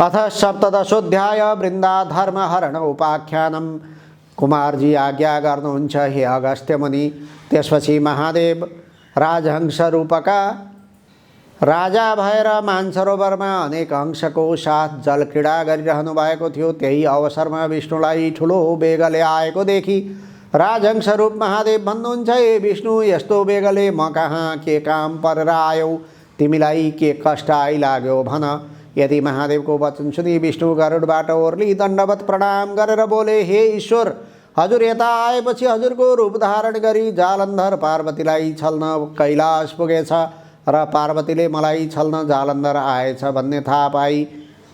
अथ सप्तदशोऽध्याय वृन्दाधर्महरण उपाख्यानम्। कुमारजी आज्ञा गर्नुहुन्छ हे अगस्त्य मुनि। त्यसपछि महादेव राजहंस रूपका राजा भएर मानसरोवरमा अनेक हंसको साथ जलक्रीडा गरिरहनु भएको थियो। त्यही अवसरमा विष्णुलाई ठुलो वेगले आएको देखि राजहंस रूप महादेव भन्नुहुन्छ, हे विष्णु, यस्तो वेगले म कहाँ के काम परेर आयौ? तिमीलाई के कष्ट आइलाग्यो भन। यदि महादेवको वचन सुनि विष्णु गरुडबाट ओर्ली दण्डवत प्रणाम गरेर बोले, हे ईश्वर, हजुर यता आएपछि हजुरको रूप धारण गरी जालन्धर पार्वतीलाई छल्न कैलाश पुगेछ र पार्वतीले मलाई छल्न जालन्धर आएछ भन्ने थाहा पाई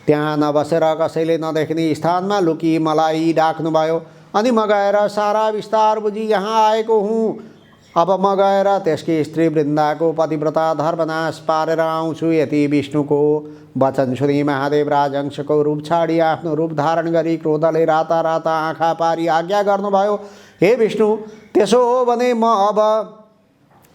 त्यहाँ नबसेर कसैले नदेख्ने स्थानमा लुकी मलाई डाक्नुभयो। अनि म गएर सारा विस्तार बुझी यहाँ आएको हुँ। अब म गएर त्यसकी स्त्री वृन्दाको पतिव्रता धर्मनाश पारेर आउँछु। यति विष्णुको वचन सुनि महादेव राजहंसको रूप छाडी आफ्नो रूप धारण गरी क्रोधले राता राता आँखा पारी आज्ञा गर्नुभयो, हे विष्णु, त्यसो हो भने म अब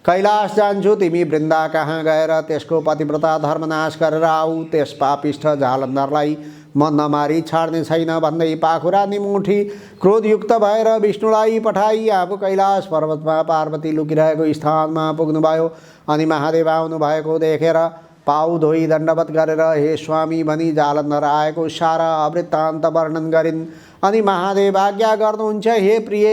कैलाश जान्छु। तिमी वृन्दा कहाँ गएर त्यसको पतिव्रता धर्मनाश गरेर आऊ। त्यस पापिष्ठ जालन्धरलाई म नमारी छाड्ने छैन भन्दै पाखुरा निमुठी क्रोधयुक्त भएर विष्णुलाई पठाई आफू कैलाश पर्वतमा पार्वती लुकिरहेको स्थानमा पुग्नुभयो। अनि महादेव आउनु भएको देखेर पाउ धोई दण्डवत गरेर हे स्वामी भनी जालन्धर आएको सारा वृत्तान्त वर्णन गरिन्। अनि महादेव आज्ञा गर्नुहुन्छ, हे प्रिय,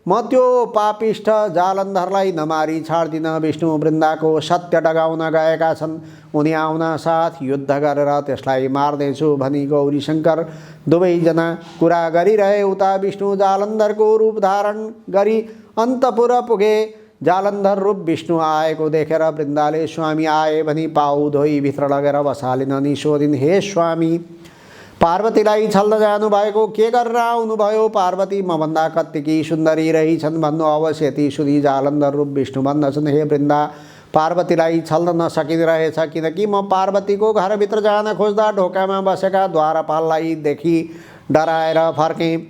म त्यो पापिष्ठ जालन्धरलाई नमारी छाड्दिन। विष्णु वृन्दाको सत्य डगाउन गएका छन्। उनी आउन साथ युद्ध गरेर त्यसलाई मार्नेछु भनी गौरी शङ्कर दुवैजना कुरा गरिरहे। उता विष्णु जालन्धरको रूप धारण गरी अन्तपुर पुगे। जालन्धर रूप विष्णु आएको देखेर वृन्दाले स्वामी आए भनी पाउ धोई भित्र लगेर बसालिन्। अनि सोधिन्, हे स्वामी, पार्वतीलाई छल्न जानुभएको के गरेर आउनुभयो? पार्वती मभन्दा कत्तिकी सुन्दरी रहेछन् भन्नु अवश्य। यति सुधी जालन्धर रूप विष्णु भन्दछन्, हे वृन्दा, पार्वतीलाई छल्न नसकिरहेछ, किनकि म पार्वतीको घरभित्र जान खोज्दा ढोकामा बसेका द्वारपाललाई देखि डराएर फर्केँ।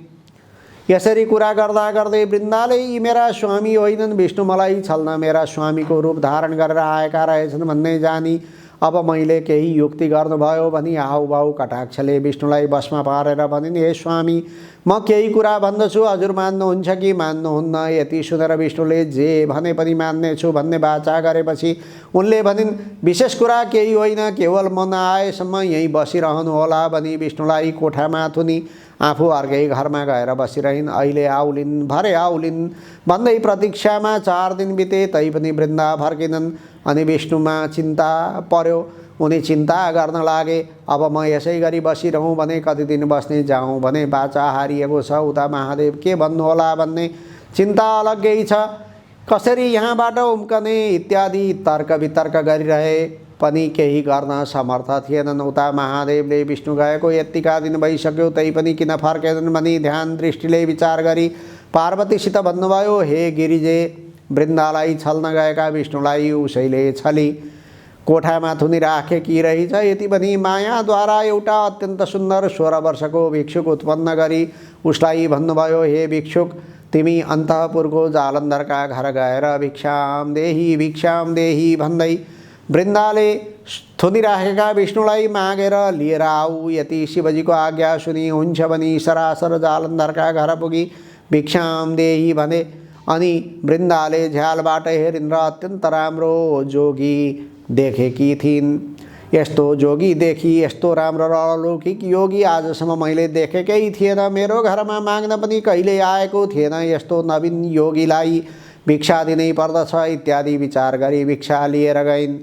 यसरी कुरा गर्दा गर्दै वृन्दाले यी मेरा स्वामी होइनन्, विष्णु मलाई छल्न मेरा स्वामीको रूप धारण गरेर आएका रहेछन् भन्ने जानी अब मैले केही युक्ति गर्नुभयो भनी हाउभाउ कटाक्षले विष्णुलाई बसमा पारेर भनिन्, हे स्वामी, म केही कुरा भन्दछु, हजुर मान्नुहुन्छ कि मान्नुहुन्न? यति सुनेर विष्णुले जे भने पनि मान्नेछु भन्ने वाचा गरेपछि उनले भनिन्, विशेष कुरा केही होइन, केवल म नआएसम्म यहीँ बसिरहनु होला भनी विष्णुलाई कोठामा थुनी आफू अर्कै घरमा गएर बसिरहन्। अहिले आउलिन्, भरे आउलिन् भन्दै प्रतीक्षामा 4 दिन बिते, तैपनि वृन्दा फर्किनन्। अनि विष्णुमा चिन्ता पर्यो। उनी चिन्ता गर्न लागे, अब म यसै गरी बसिरहँ भने कति दिन बस्ने, जाउँ भने बाचा हारिएको छ, उता महादेव के भन्नुहोला भन्ने चिन्ता अलग्गै छ, कसरी यहाँबाट उम्कने इत्यादि तर्क वितर्क गरिरहे पनि केही गर्न समर्थ थिएनन्। उता महादेवले विष्णु गएको यत्तिका दिन भइसक्यो, तैपनि किन फर्केनन् भनी ध्यान दृष्टिले विचार गरी पार्वतीसित भन्नुभयो, हे गिरिजे, वृन्दालाई छल्न गएका विष्णुलाई उसैले छली कोठामा थुनिराखेकी रहेछ। यति पनि मायाद्वारा एउटा अत्यन्त सुन्दर 16 वर्षको भिक्षुक उत्पन्न गरी उसलाई भन्नुभयो, हे भिक्षुक, तिमी अन्तःपुरको जालन्धरका घर गएर भिक्षाम देही भन्दै वृन्दाले थुनिराखेका विष्णुलाई मागेर लिएर आऊ। यति शिवजीको आज्ञा सुनि हुन्छ भनी सरासर जालन्धरका घर पुगी भिक्षाम देही भने। अनि वृन्दाले झ्यालबाट हेरिन् र अत्यन्त राम्रो जोगी देखेकी थिइन्। यस्तो जोगी देखी, यस्तो राम्रो र अलौकिक योगी आजसम्म मैले देखेकै थिएन। मेरो घरमा माग्न पनि कहिले आएको थिएन। यस्तो नवीन योगीलाई भिक्षा दिनै पर्दछ इत्यादि विचार गरी भिक्षा लिएर गइन्।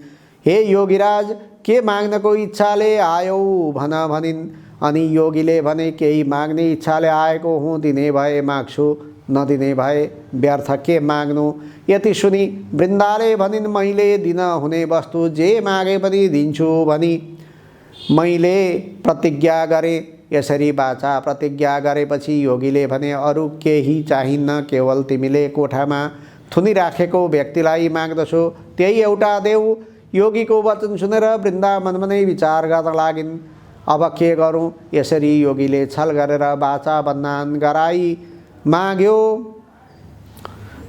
हे योगीराज, के माग्नको इच्छाले आयौ भन भनिन्। अनि योगीले भने, केही माग्ने इच्छाले आएको हुँ, दिने भए माग्छु, नदिने भए व्यर्थ के माग्नु। यति सुनि वृन्दाले भनिन्, मैले दिन हुने वस्तु जे मागे पनि दिन्छु भनी मैले प्रतिज्ञा गरेँ। यसरी बाचा प्रतिज्ञा गरेपछि योगीले भने, अरू केही चाहिन्न, केवल तिमीले कोठामा थुनिराखेको व्यक्तिलाई माग्दछु, त्यही एउटा देऊ। योगीको वचन सुनेर वृन्दा मनमनै विचार गर्न लागिन्, अब के गरौँ? यसरी योगीले छल गरेर बाचा बन्दान गराई माग्यो।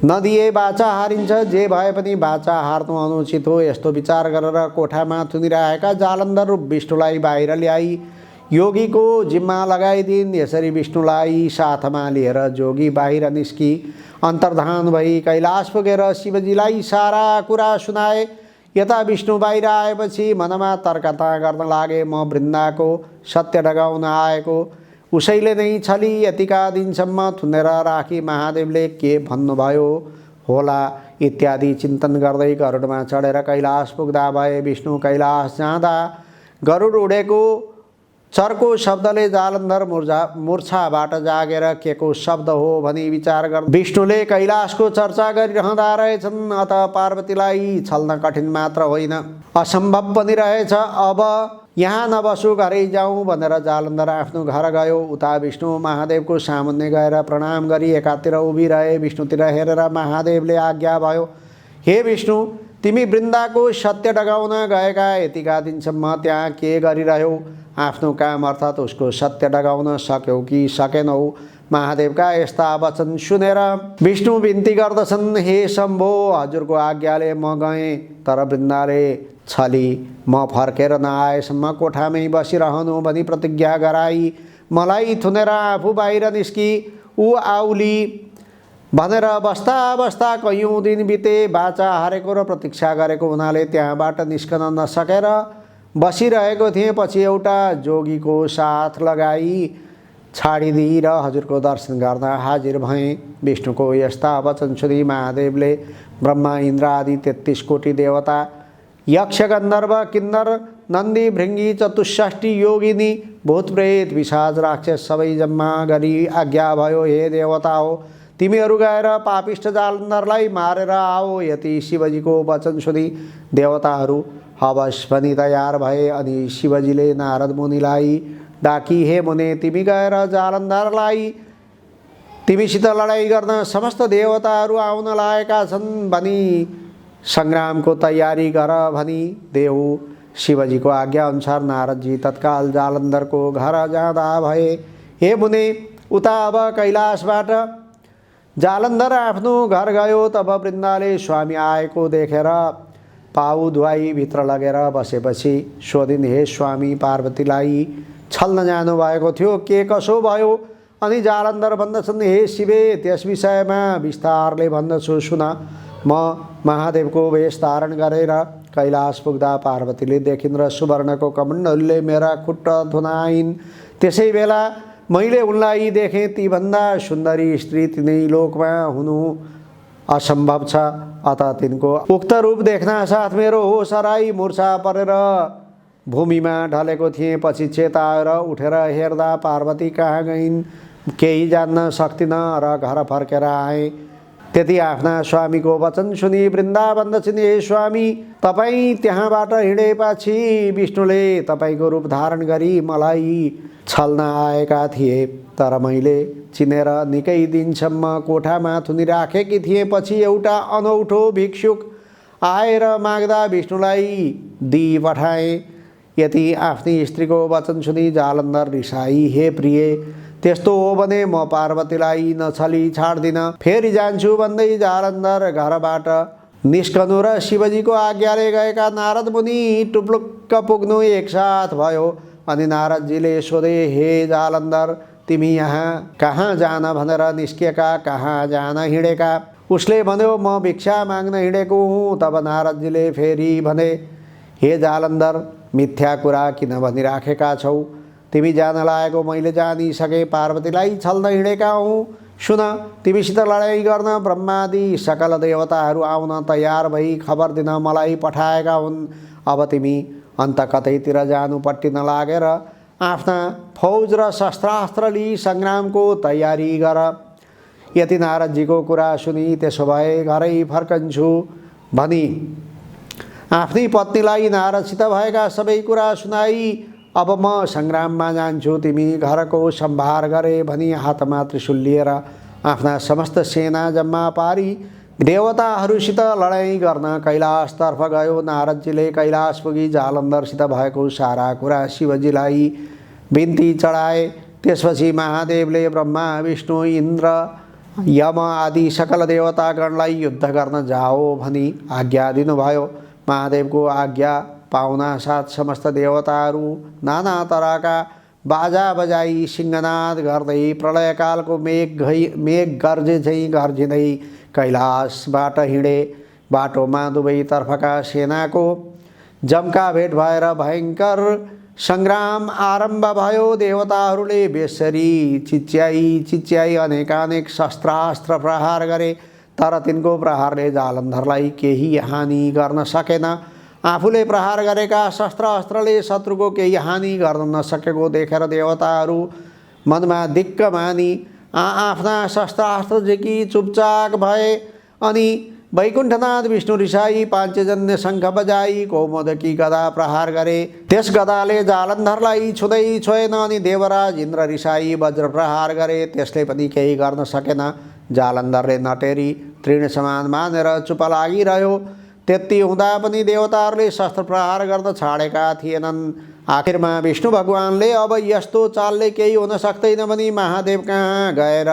नदिए बाचा हारिन्छ, जे भए पनि बाचा हार्नु अनुचित हो। यस्तो विचार गरेर कोठामा थुनिरहेका जालन्धर विष्णुलाई बाहिर ल्याई योगीको जिम्मा लगाइदिन्। यसरी विष्णुलाई साथमा लिएर जोगी बाहिर निस्की अन्तर्धान भई कैलाश पुगेर शिवजीलाई सारा कुरा सुनाए। यता विष्णु बाहिर आएपछि मनमा तर्कता गर्न लागे, म वृन्दाको सत्य डगाउन आएको, उसैले नै छली यतिका दिनसम्म थुनेर राखी महादेवले के भन्नुभयो होला इत्यादि चिन्तन गर्दै गरुडमा चढेर कैलाश पुग्दा भए। विष्णु कैलाश जाँदा गरुड उडेको चर्को शब्दले जालन्धर मूर्छाबाट जागेर के को शब्द हो भनी विचार गर्दा विष्णुले कैलाशको चर्चा गरिरहँदा रहेछन्। अत पार्वतीलाई छल्न कठिन मात्र होइन, असम्भव पनि रहेछ। अब यहाँ नबसु घरै जाउँ भनेर जालन्धर आफ्नो घर गयो। उता विष्णु महादेवको सामुन्ने गएर प्रणाम गरी एकातिर उभिरहे। विष्णुतिर हेरेर महादेवले आज्ञा भयो, हे विष्णु, तिमी वृन्दाको सत्य डगाउन गएका यतिका दिनसम्म त्यहाँ के गरिरह्यौ? आफ्नो काम अर्थात् उसको सत्य डगाउन सक्यौ कि सकेनौ? महादेवका यस्ता वचन सुनेर विष्णु बिन्ती गर्दछन्, हे शम्भो, हजुरको आज्ञाले म गएँ, तर वृन्दाले छली म फर्केर नआएसम्म कोठामै बसिरहनु भनी प्रतिज्ञा गराई मलाई थुनेर आफू बाहिर निस्की। ऊ आउली भनेर बस्दा बस्दा कैयौँ दिन बिते। बाचा हारेको र प्रतीक्षा गरेको हुनाले त्यहाँबाट निस्कन नसकेर बसिरहेको थिएँ। पछि एउटा जोगीको साथ लगाई छाडिदिई र हजुरको दर्शन गर्न हाजिर भएँ। विष्णुको यस्ता वचन सुनि महादेवले ब्रह्मा इन्द्र आदि 33 कोटी देवता, यक्ष गन्धर्व किन्नर नन्दी भृङ्गी 64 योगिनी भूत प्रेत पिशाच राक्षस सबै जम्मा गरी आज्ञा भयो, हे देवता हो, तिमीहरू गएर पापिष्ट जालन्धरलाई मारेर आओ। यति शिवजीको वचन सुनि देवताहरू हवस पनि तयार भए। अनि शिवजीले नारद मुनिलाई डाकी, हे मुने, तिमी गएर जालन्धरलाई तिमीसित लडाइँ गर्न समस्त देवताहरू आउन लागेका छन् भनी सङ्ग्रामको तयारी गर भनी देऊ। शिवजीको आज्ञा अनुसार नारदजी तत्काल जालन्धरको घर जाँदा भए। हे मुने, उता अब कैलाशबाट जालन्धर आफ्नो घर गयो। तब वृन्दाले स्वामी आएको देखेर पाउ धुवाई भित्र लगेर बसेपछि सोधिन्, हे स्वामी, पार्वतीलाई छल्न जानुभएको थियो, के कसो भयो? अनि जालन्धर भन्दछन्, हे शिवे, त्यस विषयमा विस्तारले भन्दछु सुन। म महादेवको वेश धारण गरेर कैलाश पुग्दा पार्वतीले देखिन् र सुवर्णको कमण्डलले मेरा खुट्टा धुनाइन्। त्यसै बेला मैले उनलाई देखेँ। तीभन्दा सुन्दरी स्त्री तिनै लोकमा हुनु असम्भव छ। अतः तिनको उक्त रूप देख्न साथ मेरो होस हराई मूर्छा परेर भूमिमा ढलेको थिएँ। पछि चेताएर उठेर हेर्दा पार्वती कहाँ गइन् केही जान्न सक्दिनँ र घर फर्केर आएँ। त्यति आफ्ना स्वामीको वचन सुनि वृन्दा भन्दछिन्, हे स्वामी, तपाईँ त्यहाँबाट हिँडेपछि विष्णुले तपाईँको रूप धारण गरी मलाई छल्न आएका थिए, तर मैले चिनेर निकै दिनसम्म कोठामा थुनिराखेकी थिएँ। पछि एउटा अनौठो भिक्षुक आएर माग्दा विष्णुलाई दिई पठाएँ। यति आफ्नी स्त्रीको वचन सुनि जालन्धर रिसाई, हे प्रिय, त्यस्तो हो भने म पार्वतीलाई नछली छाड्दिन, फेरि जान्छु भन्दै जालन्धर घरबाट निस्कनु र शिवजीको आज्ञाले गएका नारद मुनि टुप्लुक्क पुग्नु एकसाथ भयो। अनि नारदजीले सोधे, हे जालन्धर, तिमी यहाँ कहाँ जान भनेर निस्किएका, कहाँ जान हिँडेका? उसले भन्यो, म भिक्षा माग्न हिँडेको हुँ। तब नारदजीले फेरि भने, हे जालन्धर, मिथ्या कुरा किन भनिराखेका छौ? तिमी जान लागेको मैले जानिसकेँ, पार्वतीलाई छल्न हिँडेका हुँ। सुन, तिमीसित लडाइँ गर्न ब्रह्मादि सकल देवताहरू आउन तयार भई खबर दिन मलाई पठाएका हुन्। अब तिमी अन्त कतैतिर जानुपट्टि नलागेर आफ्ना फौज र शस्त्रास्त्र लिई सङ्ग्रामको तयारी गर। यति नारदजीको कुरा सुनि त्यसो भए घरै फर्कन्छु भनी आफ्नी पत्नीलाई नारदसित भएका सबै कुरा सुनाई। अब म सङ्ग्राममा जान्छु, तिमी घरको सम्भार गरे भनी हातमा त्रिशूल लिएर आफ्ना समस्त सेना जम्मा पारी देवताहरूसित लडाइँ गर्न कैलाशतर्फ गयो। नारदजीले कैलाश पुगी जालन्धरसित भएको सारा कुरा शिवजीलाई बिन्ती चढाए। त्यसपछि महादेवले ब्रह्मा विष्णु इन्द्र यम आदि सकल देवतागणलाई युद्ध गर्न जाओ भनी आज्ञा दिनुभयो। महादेवको आज्ञा पाउना साथ समस्त देवताहरू नाना तरहका बाजा बजाई सिंहनाद गर्दै प्रलयकालको मेघ गर्जे झैँ गर्जिँदै कैलाशबाट हिँडे। बाटोमा दुवैतर्फका सेनाको जम्का भेट भएर भयङ्कर सङ्ग्राम आरम्भ भयो। देवताहरूले बेसरी चिच्याई अनेकानेक शस्त्रास्त्र प्रहार गरे, तर तिनको प्रहारले जालन्धरलाई केही हानि गर्न सकेन। आफूले प्रहार गरेका शस्त्र अस्त्रले शत्रुको केही हानि गर्न नसकेको देखेर देवताहरू मनमा दिक्क मानी आफ्ना शस्त्रास्त्र झिकी चुपचाप भए। अनि वैकुण्ठनाथ विष्णु रिसाई पाञ्चजन्य शङ्ख बजाई कौमोदकी गदा प्रहार गरे। त्यस गदाले जालन्धरलाई छुँदै छोएन। अनि देवराज इन्द्र रिसाई वज्र प्रहार गरे, त्यसले पनि केही गर्न सकेन। जालन्धरले नटेरी तृण समान मानेर चुप लागिरह्यो। त्यति हुँदा पनि देवताहरूले शस्त्र प्रहार गर्न छाडेका थिएनन्। आखिरमा विष्णु भगवानले अब यस्तो चालले केही हुन सक्दैन भनी महादेव कहाँ गएर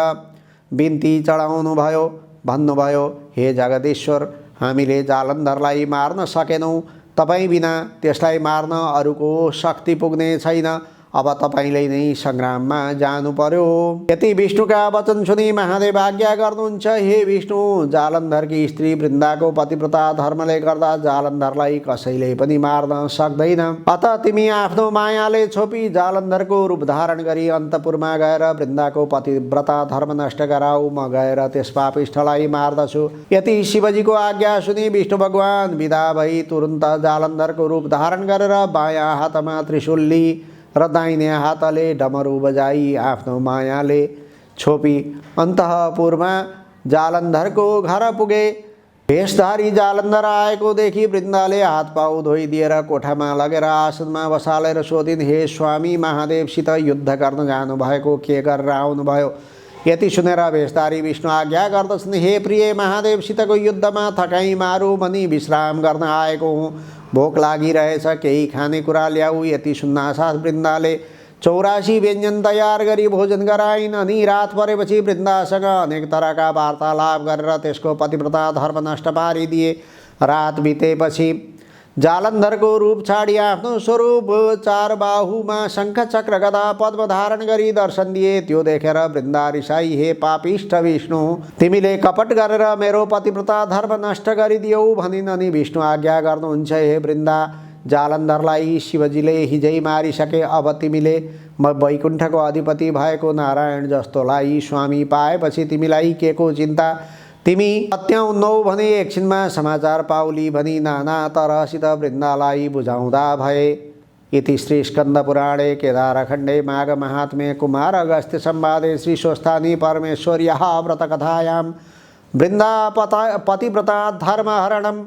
बिन्ती चढाउनु भयो। भन्नुभयो, हे जगदीश्वर, हामीले जालन्धरलाई मार्न सकेनौँ। तपाईँ बिना त्यसलाई मार्न अरूको शक्ति पुग्ने छैन। अब तपाईँले नै सङ्ग्राममा जानु पर्यो। यति विष्णुका वचन सुनि महादेव आज्ञा गर्नुहुन्छ, हे विष्णु, जालन्धरकी स्त्री वृन्दाको पतिव्रता धर्मले गर्दा जालन्धरलाई कसैले पनि मार्न सक्दैन। अत तिमी आफ्नो मायाले छोपी जालन्धरको रूप धारण गरी अन्तपुरमा गएर वृन्दाको पतिव्रता धर्म नष्ट गराऊ। म गएर त्यस पापिष्ठलाई मार्दछु। यति शिवजीको आज्ञा सुनि विष्णु भगवान विदा भई तुरुन्त जालन्धरको रूप धारण गरेर बायाँ हातमा त्रिशूली र दाहिने हातले डमरू बजाई आफ्नो मायाले छोपी अन्तःपुरमा जालन्धरको घर पुगे। भेषधारी जालन्धर आएको देखि वृन्दाले हात पाउ धोइदिएर कोठामा लगेर आसनमा बसालेर सोधिन्, हे स्वामी, महादेवसित युद्ध गर्न जानुभएको के गरेर आउनुभयो? यति सुनेर भेषधारी विष्णु आज्ञा गर्दछन्, हे प्रिय, महादेवसितको युद्धमा थकाइ मारु भनी विश्राम गर्न आएको हुँ। भोक लागिरहेछ, केही खानेकुरा ल्याऊ। यति सुन्नासाथ वृन्दाले 84 व्यञ्जन तयार गरी भोजन गराइन्। अनि रात परेपछि वृन्दासँग अनेक तरका वार्तालाप गरेर त्यसको पतिव्रता धर्म नष्ट पारिदिए। रात बितेपछि जालन्धरको रूप छाडी आफ्नो स्वरूप चार बाहुमा शङ्ख चक्र गदा पद्म धारण गरी दर्शन दिए। त्यो देखेर वृन्दा रिसाई, हे पापिष्ठ विष्णु, तिमीले कपट गरेर मेरो पतिव्रता धर्म नष्ट गरिदियौ भनिन्। अनि विष्णु आज्ञा गर्नुहुन्छ, हे वृन्दा, जालन्धरलाई शिवजीले हिजै मारिसके। अब तिमीले वैकुण्ठको अधिपति भएको नारायण जस्तोलाई स्वामी पाएपछि तिमीलाई के को चिन्ता? तिमी अत्याउन्नौ भने एकछिनमा समाचार पाउली भनी नाना तरहसित वृन्दालाई बुझाउँदा भए। इति श्री स्कन्दपुराणे केदारखण्डे माघ महात्म्ये कुमार अगस्त्य संवादे श्री स्वस्थानी परमेश्वर्याः व्रतकथायां वृन्दा पतिव्रता धर्महरणम्